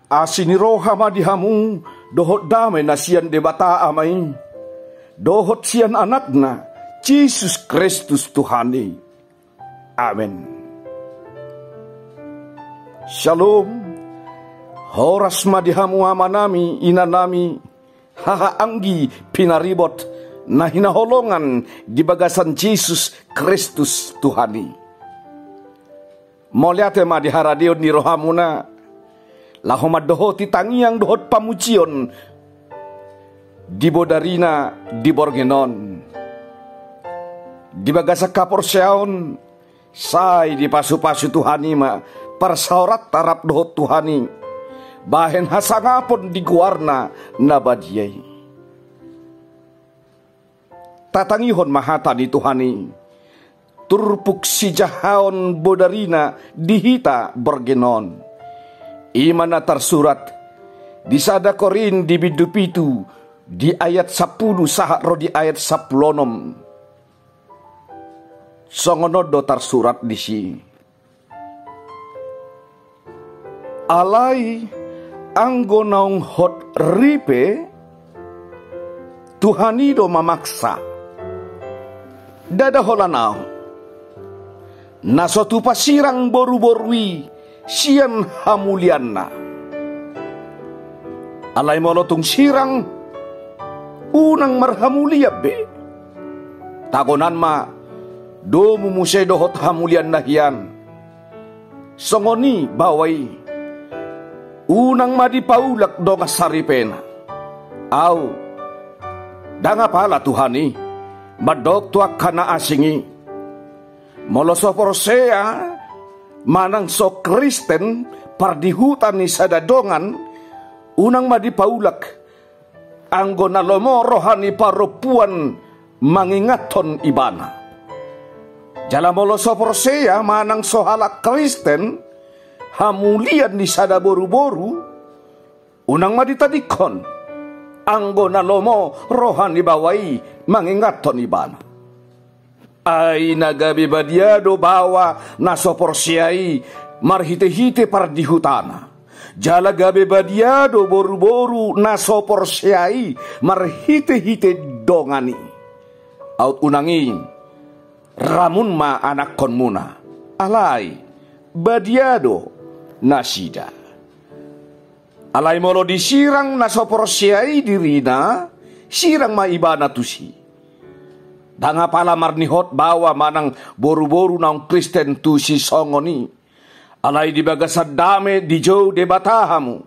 Asini roha madihamu dohot damai nasian debata amai. Dohot sian anakna Yesus Kristus Tuhani. Amin. Shalom. Horas madihamu amanami inanami haha anggi pinaribot na hinaholongan di bagasan Yesus Kristus Tuhani. Moliate madiharadio ni rohamuna lahomad dohoti tangiang dohot pamucion di bodarina di borgenon di bagasa kapor seaon sai di pasu-pasu Tuhani ma persaurat tarap dohot Tuhani bahen hasangapon di guarna nabadiyai tatangihon mahata di Tuhani turpuk si jahaon bodarina dihita bergenon imana tersurat di sada Korin di bidupitu di ayat 10 sahak ro di ayat 10 songonodo tersurat di si alai anggonaung hot ripe Tuhani do mamaksa dada holanau nasotu pasirang boru-borui sian hamulianna alai molotung sirang unang marhamulia be tagonan ma do mumusay dohot hamulian na hiyan songoni baway unang madipaulak do nga saripena aw danga pala Tuhani madok tuak kana asingi molosoporsea manang so Kristen pardihutan ni sadadongan unang madipaulak anggo nalomo rohani parupuan mangingaton ibana jala molosoporsea manang so halak Kristen hamulian ni sada boru-boru unang maditadikon anggo nalomo rohani bawai mangingaton ibana ay nagabi badiado bawa nasoporsiai marhite-hite pardihutana jala gabe badiado boru-boru nasoporsiai marhite-hite dongani out unangi ramun ma anak konmuna alai badiado nasida alai molo disirang nasoporsiai dirina sirang maibana tusi danga pala marnihot bawa manang boru-boru naung Kristen tu si songoni alai di bagasad dame di jow debatahamu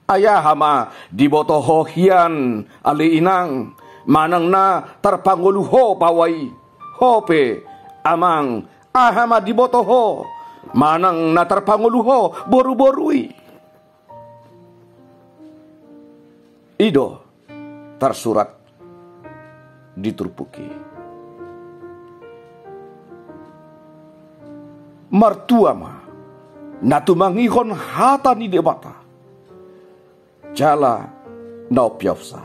ayahama di boto hohian ali inang manang na tarpanguluho pawai hope amang ahama di boto ho manang na tarpanguluho boru-borui ido tersurat diturpuki martuama natumangihon hata ni debata jala naopiafsa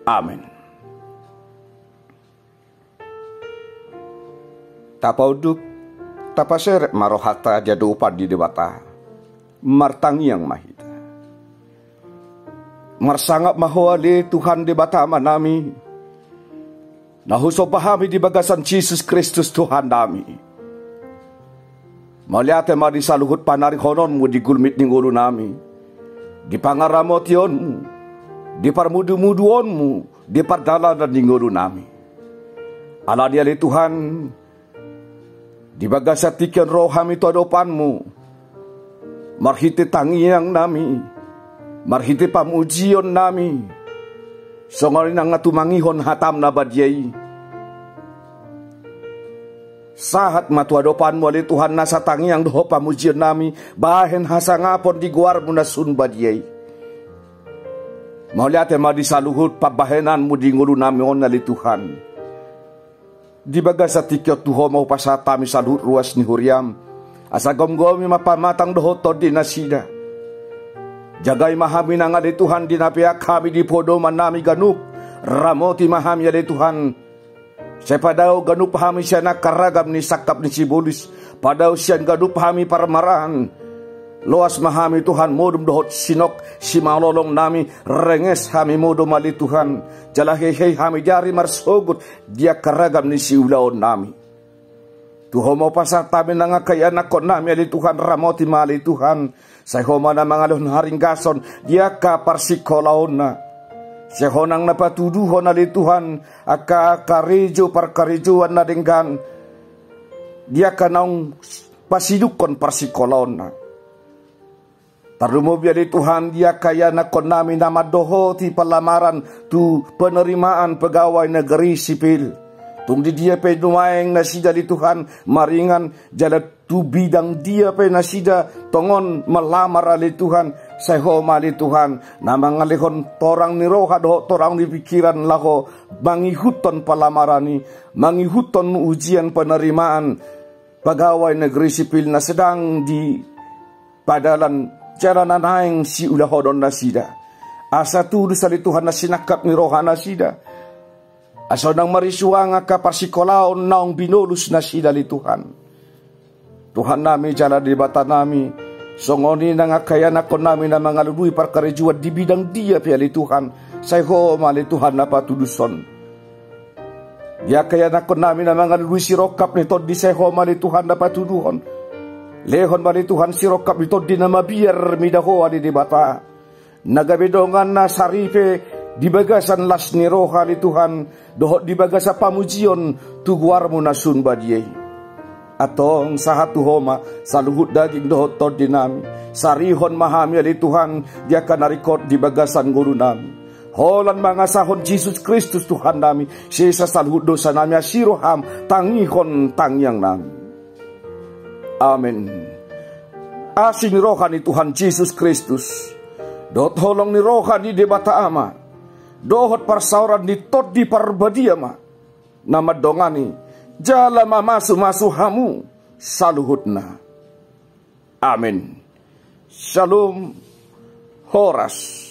amen tapauduk tapaseret marohata jadupan di debata martangiang mahita marsangap mahoale Tuhan debata manami nahuso pahami di bagasan Jesus Kristus Tuhan nami maliate mari saluhut panari hononmu di gulmit ning ulo nami di pangaramotionmu di parmudu-muduonmu di pardalanan ning ulo nami ala dia Tuhan di bagasa tikian rohami todopanmu marhite tangiang nami marhite pamujion nami songorin ang atumangihon hatam na badyay sahat matuadopan mo ali Tuhan nasa tangiang doho pamujion nami bahen hasangapon di guar mo na sun badyay mauliate madisaluhut pabahenan mo di ngulo nami on ali Tuhan di baga sa tikyot tuho mo pasatami saluhut ruas ni Huriam asa gom-gomi mapamatang doho to di nasida jagay mahami na nga di Tuhan dinapiak kami di podoman nami ganup ramoti mahami ya di Tuhan sepadaw ganup hami siya nakaragam ni sakap ni sibulis padaw siya ganup hami parmarahan Loas mahami Tuhan modum dohot sinok si malolong nami renges hami modum mali Tuhan. Jalahehe hami jari marsogut dia keragam ni si ulaon nami. Tuho mo pasar tabi nangakaya nakon nami ali Tuhan ramoti mali Tuhan. Saya homa na mangalon haring gason dia ka parsikolaon na. Saya honang napatuduhon ali Tuhan aka karijo parkarijuan na denggan. Dia kanong pasidukon parsikolaon na. Tarumo biali Tuhan dia kaya nakon nami nama doho ti palamaran tu penerimaan pegawai negeri sipil. Tung di dia pe dumaeng nasida li Tuhan maringan jala tu bidang dia pe nasida tongon melamar ali Tuhan seho mali Tuhan nama ngalihon torang ni roha doho torang di pikiran laho mangihuton palamarani mangihuton ujian penerimaan pegawai negeri sipil na sedang di padalan jalanan naing si ulah hodon nasida. Asa tu sali Tuhan nasinakap ni roha nasida. Asa nang marisuang ka parsikolaon naong binolus nasida li Tuhan. Tuhan nami jala di bata nami. Songoni nang akayan ako nami na mga luluy parkarejuan di bidang dia piali Tuhan. Sayho mali Tuhan na patuduson. Dia kaya ako nami na mga luluy sirokap nito di sayho mali Tuhan na patuduhon. Lehon mali Tuhan sirokap ito di na mabiar midaho ali di bata. Nagabidongan na saripe di bagasan las ni roha li Tuhan. Dohot di bagasa pamujion tuguar mo na sunba diye. Atong sahatu homa saluhut daging dohot tod di nami. Sarihon mahami ali Tuhan dia ka narikot di bagasan guru nami. Holan mga sahon Jesus Kristus Tuhan nami. Siya sa saluhut dosa nami asiroham tangihon tangyang nami. Amen. Asing ni roha ni Tuhan Jesus Kristus. Dot holong ni roha ni debata ama. Dohot parsauran ni tot di parbadiama. Nama dongani. Jala mamasu hamu. Saluhutna. Amin. Shalom. Horas.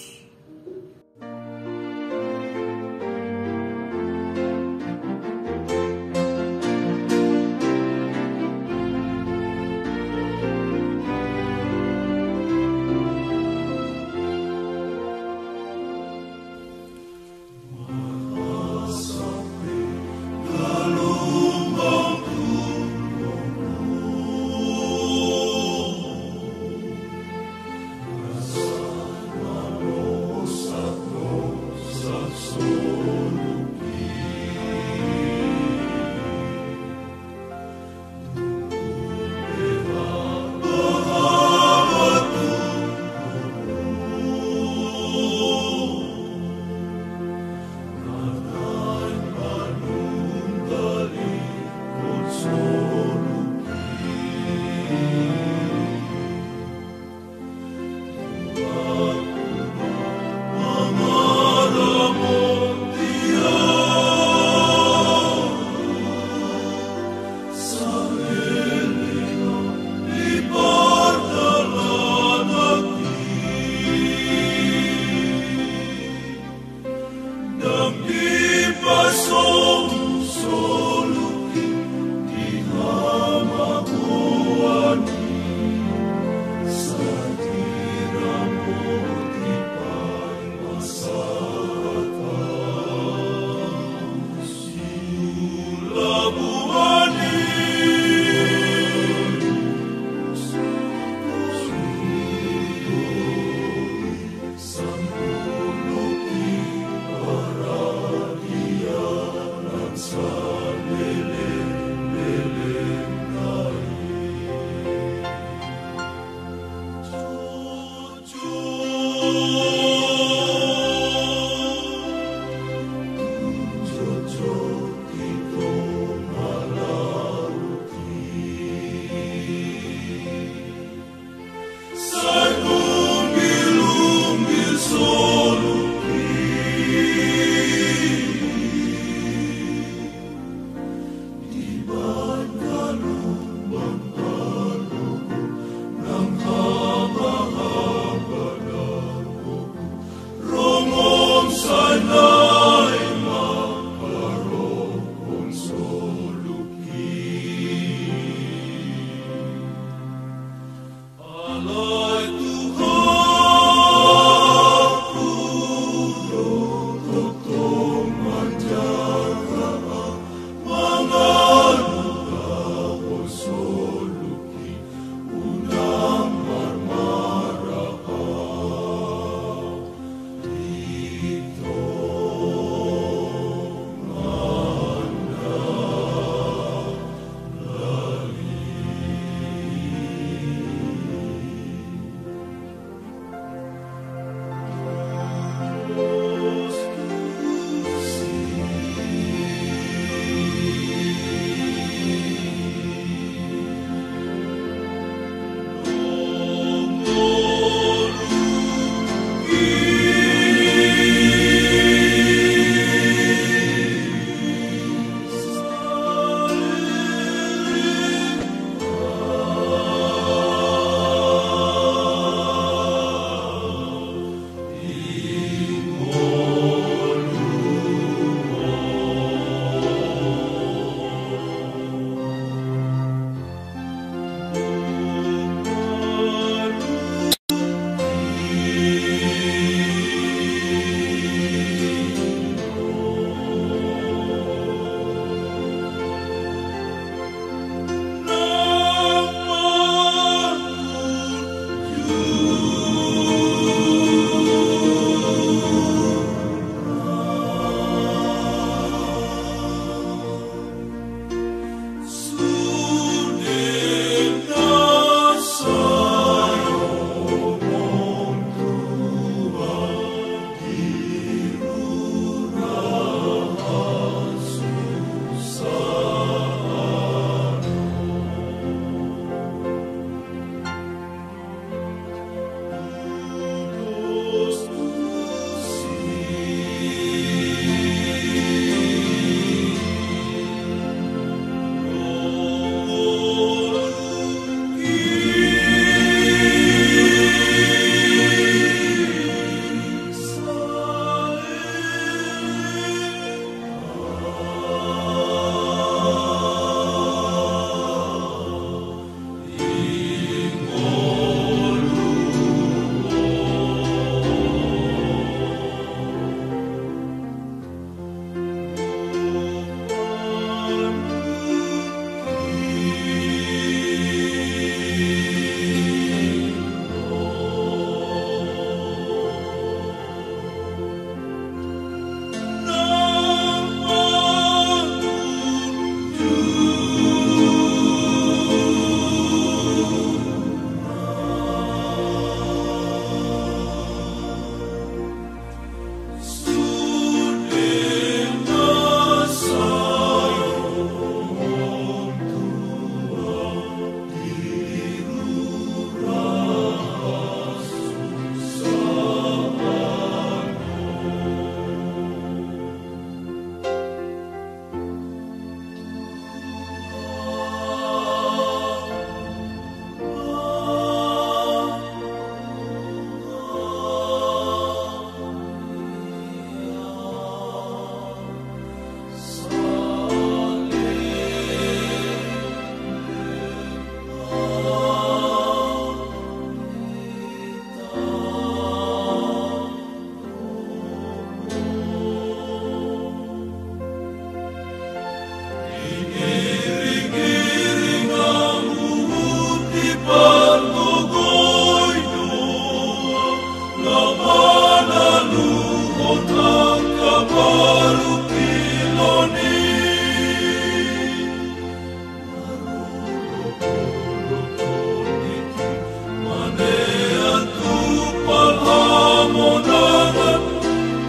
Lord.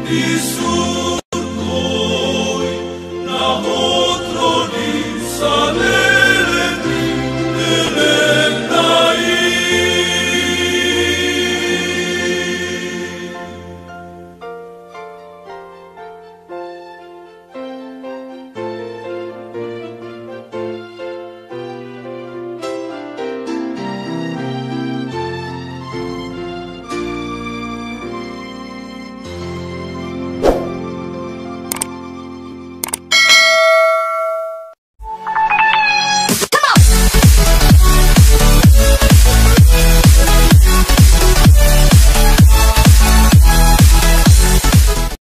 di